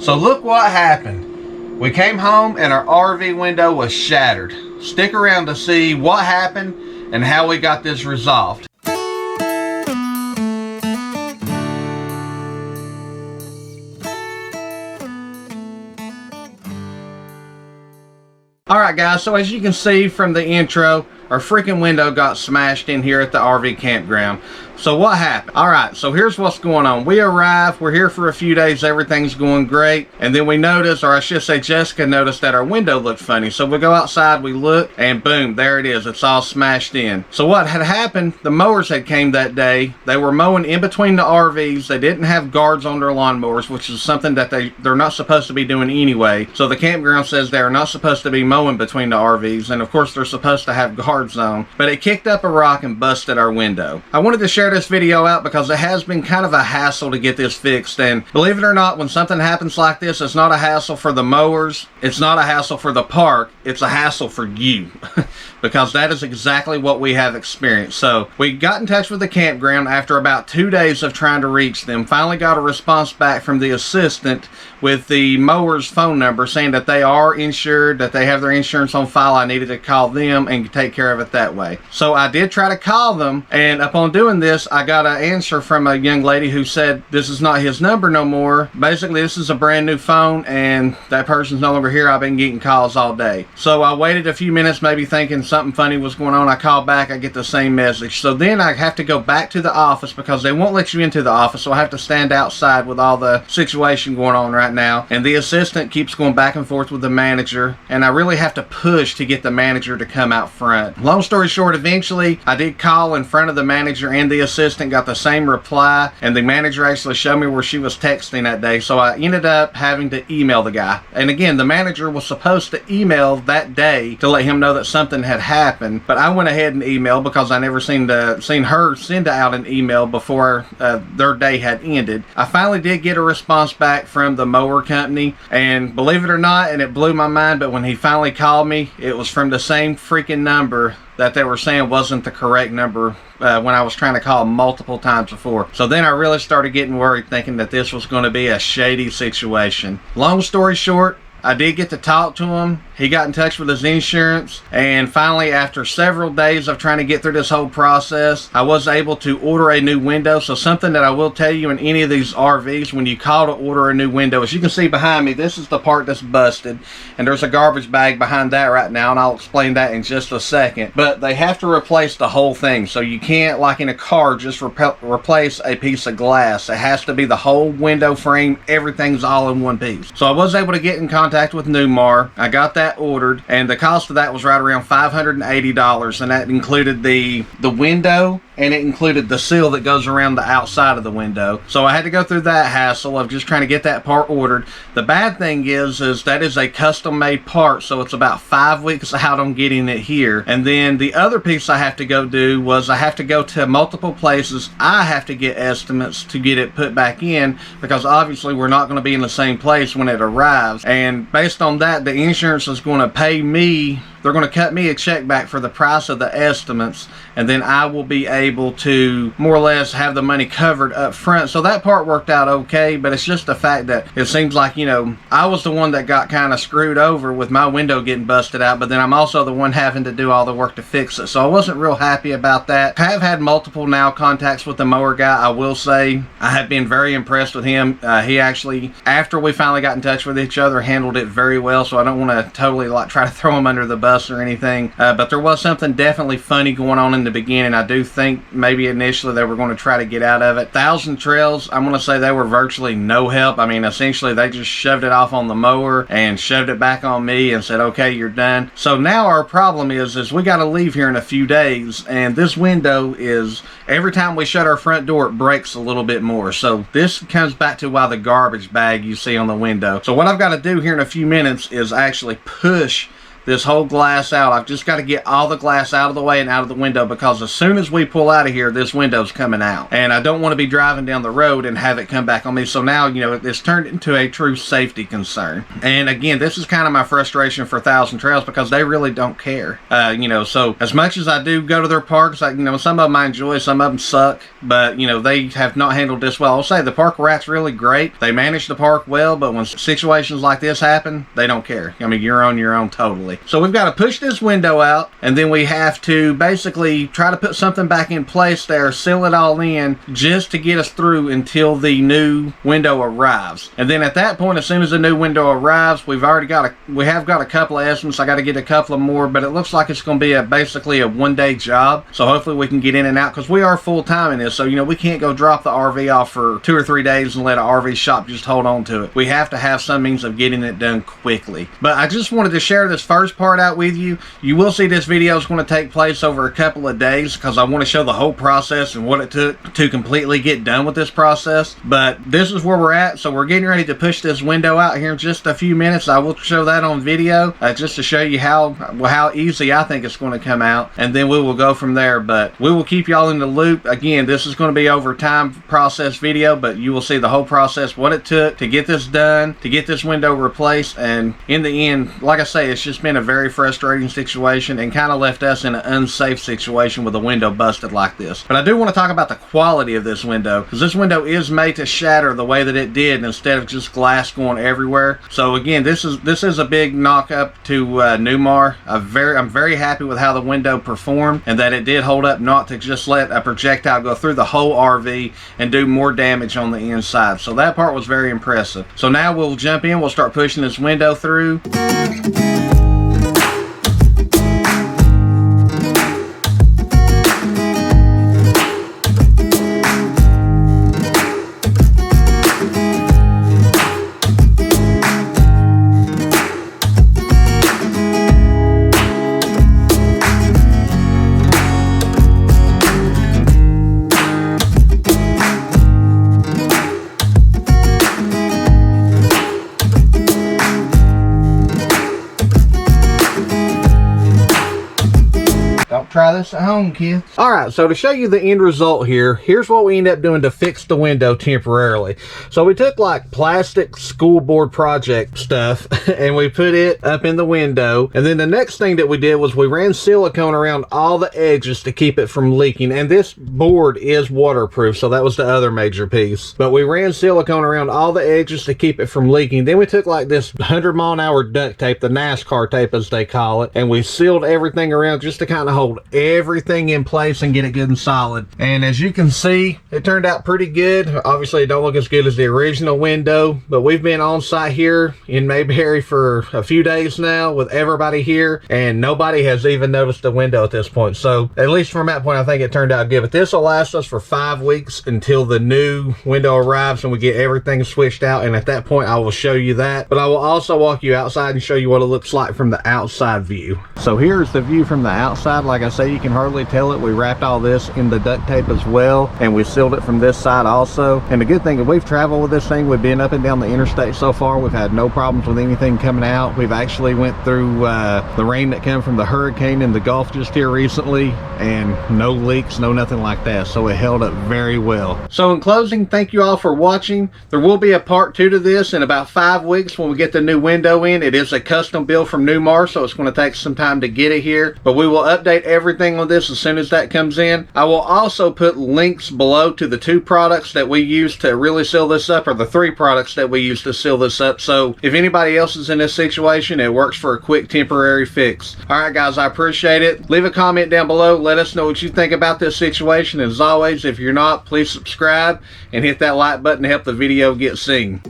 So look what happened. We came home and our RV window was shattered. Stick around to see what happened and how we got this resolved. Alright guys, so as you can see from the intro, our freaking window got smashed in here at the RV campground. So what happened? Alright, so here's what's going on. We arrived, we're here for a few days, everything's going great. And then we noticed, or I should say Jessica noticed, that our window looked funny. So we go outside, we look, and boom, there it is. It's all smashed in. So what had happened, the mowers had came that day. They were mowing in between the RVs. They didn't have guards on their lawnmowers, which is something that they're not supposed to be doing anyway. So the campground says they're not supposed to be mowing between the RVs. And of course, they're supposed to have guards on. But it kicked up a rock and busted our window. I wanted to share this video out because it has been kind of a hassle to get this fixed, and believe it or not, when something happens like this, it's not a hassle for the mowers, it's not a hassle for the park, it's a hassle for you because that is exactly what we have experienced. So we got in touch with the campground after about 2 days of trying to reach them. Finally got a response back from the assistant with the mower's phone number saying that they are insured, that they have their insurance on file. I needed to call them and take care of it that way. So I did try to call them, and upon doing this, I got an answer from a young lady who said this is not his number no more. Basically, this is a brand new phone and that person's no longer here. I've been getting calls all day. So I waited a few minutes, maybe thinking something funny was going on. I call back, I get the same message. So then I have to go back to the office because they won't let you into the office. So I have to stand outside with all the situation going on right now. And the assistant keeps going back and forth with the manager, and I really have to push to get the manager to come out front. Long story short, eventually I did call in front of the manager, and the assistant got the same reply, and the manager actually showed me where she was texting that day. So I ended up having to email the guy. And again, the manager was supposed to email that day to let him know that something had happened, but I went ahead and emailed because I never seen her send out an email before their day had ended. I finally did get a response back from the mower company, and believe it or not, and it blew my mind, but when he finally called me, it was from the same freaking number that they were saying wasn't the correct number when I was trying to call multiple times before. So then I really started getting worried, thinking that this was going to be a shady situation. Long story short, I did get to talk to him. He got in touch with his insurance, and finally, after several days of trying to get through this whole process, I was able to order a new window. So something that I will tell you in any of these RVs, when you call to order a new window, as you can see behind me, this is the part that's busted, and there's a garbage bag behind that right now, and I'll explain that in just a second. But they have to replace the whole thing, so you can't, like in a car, just replace a piece of glass. It has to be the whole window frame. Everything's all in one piece. So I was able to get in contact with Newmar. I got that ordered, and the cost of that was right around $580, and that included the window, and it included the seal that goes around the outside of the window. So I had to go through that hassle of just trying to get that part ordered. The bad thing is that is a custom made part, so it's about 5 weeks out on getting it here. And then the other piece I have to go do was I have to go to multiple places. I have to get estimates to get it put back in, because obviously we're not going to be in the same place when it arrives. And based on that, the insurance is going to pay me, they're going to cut me a check back for the price of the estimates, and then I will be able to more or less have the money covered up front. So that part worked out okay, but it's just the fact that it seems like, you know, I was the one that got kind of screwed over with my window getting busted out, but then I'm also the one having to do all the work to fix it. So I wasn't real happy about that. I have had multiple now contacts with the mower guy. I will say I have been very impressed with him. He actually, after we finally got in touch with each other, handled it very well. So I don't want to totally like try to throw him under the bus or anything, but there was something definitely funny going on in the beginning. I do think maybe initially they were going to try to get out of it. Thousand Trails, I'm going to say they were virtually no help. I mean, essentially they just shoved it off on the mower and shoved it back on me and said, okay, you're done. So now our problem is we got to leave here in a few days, and this window is, every time we shut our front door, it breaks a little bit more. So this comes back to why the garbage bag you see on the window. So what I've got to do here in a few minutes is actually push this whole glass out. I've just got to get all the glass out of the way and out of the window, because as soon as we pull out of here, this window's coming out. And I don't want to be driving down the road and have it come back on me. So now, you know, it's turned into a true safety concern. And again, this is kind of my frustration for Thousand Trails, because they really don't care. You know, so as much as I do go to their parks, you know, some of them I enjoy, some of them suck, but you know, they have not handled this well. I'll say the park rat's really great. They manage the park well, but when situations like this happen, they don't care. I mean, you're on your own totally. So we've got to push this window out, and then we have to basically try to put something back in place there, seal it all in, just to get us through until the new window arrives. And then at that point, as soon as the new window arrives, we have got a couple of estimates. I got to get a couple of more, but it looks like it's going to be basically a one-day job. So hopefully we can get in and out, because we are full-time in this. So, you know, we can't go drop the RV off for 2 or 3 days and let an RV shop just hold on to it. We have to have some means of getting it done quickly. But I just wanted to share this first part out with you. You will see this video is going to take place over a couple of days, because I want to show the whole process and what it took to completely get done with this process. But this is where we're at. So we're getting ready to push this window out here in just a few minutes. I will show that on video just to show you how easy I think it's going to come out, and then we will go from there. But we will keep y'all in the loop. Again, this is going to be over time process video, but you will see the whole process, what it took to get this done, to get this window replaced. And in the end, like I say, it's just been a very frustrating situation and kind of left us in an unsafe situation with a window busted like this. But I do want to talk about the quality of this window, because this window is made to shatter the way that it did instead of just glass going everywhere. So again, this is a big knock up to Newmar. I'm very happy with how the window performed, and that it did hold up, not to just let a projectile go through the whole RV and do more damage on the inside. So that part was very impressive. So now we'll jump in, we'll start pushing this window through. Try this at home, kids. Alright, so to show you the end result here, here's what we end up doing to fix the window temporarily. So we took like plastic school board project stuff and we put it up in the window, and then the next thing that we did was we ran silicone around all the edges to keep it from leaking. And this board is waterproof, so that was the other major piece. But we ran silicone around all the edges to keep it from leaking. Then we took like this 100-mile-an-hour duct tape, the NASCAR tape as they call it, and we sealed everything around just to kind of hold everything in place and get it good and solid. And as you can see, it turned out pretty good. Obviously it don't look as good as the original window, but we've been on site here in Mayberry for a few days now with everybody here, and nobody has even noticed the window at this point. So at least from that point, I think it turned out good. But this will last us for 5 weeks until the new window arrives and we get everything switched out, and at that point I will show you that. But I will also walk you outside and show you what it looks like from the outside view. So here's the view from the outside. Like I say, you can hardly tell it. We wrapped all this in the duct tape as well, and we sealed it from this side also. And the good thing is we've traveled with this thing. We've been up and down the interstate so far. We've had no problems with anything coming out. We've actually went through the rain that came from the hurricane in the Gulf just here recently, and no leaks, no nothing like that. So it held up very well. So in closing, thank you all for watching. There will be a part 2 to this in about 5 weeks when we get the new window in. It is a custom build from Newmar, so it's going to take some time to get it here, but we will update everything on this as soon as that comes in. I will also put links below to the 2 products that we use to really seal this up, or the 3 products that we use to seal this up. So if anybody else is in this situation, it works for a quick temporary fix. Alright guys, I appreciate it. Leave a comment down below. Let us know what you think about this situation. As always, if you're not, please subscribe and hit that like button to help the video get seen.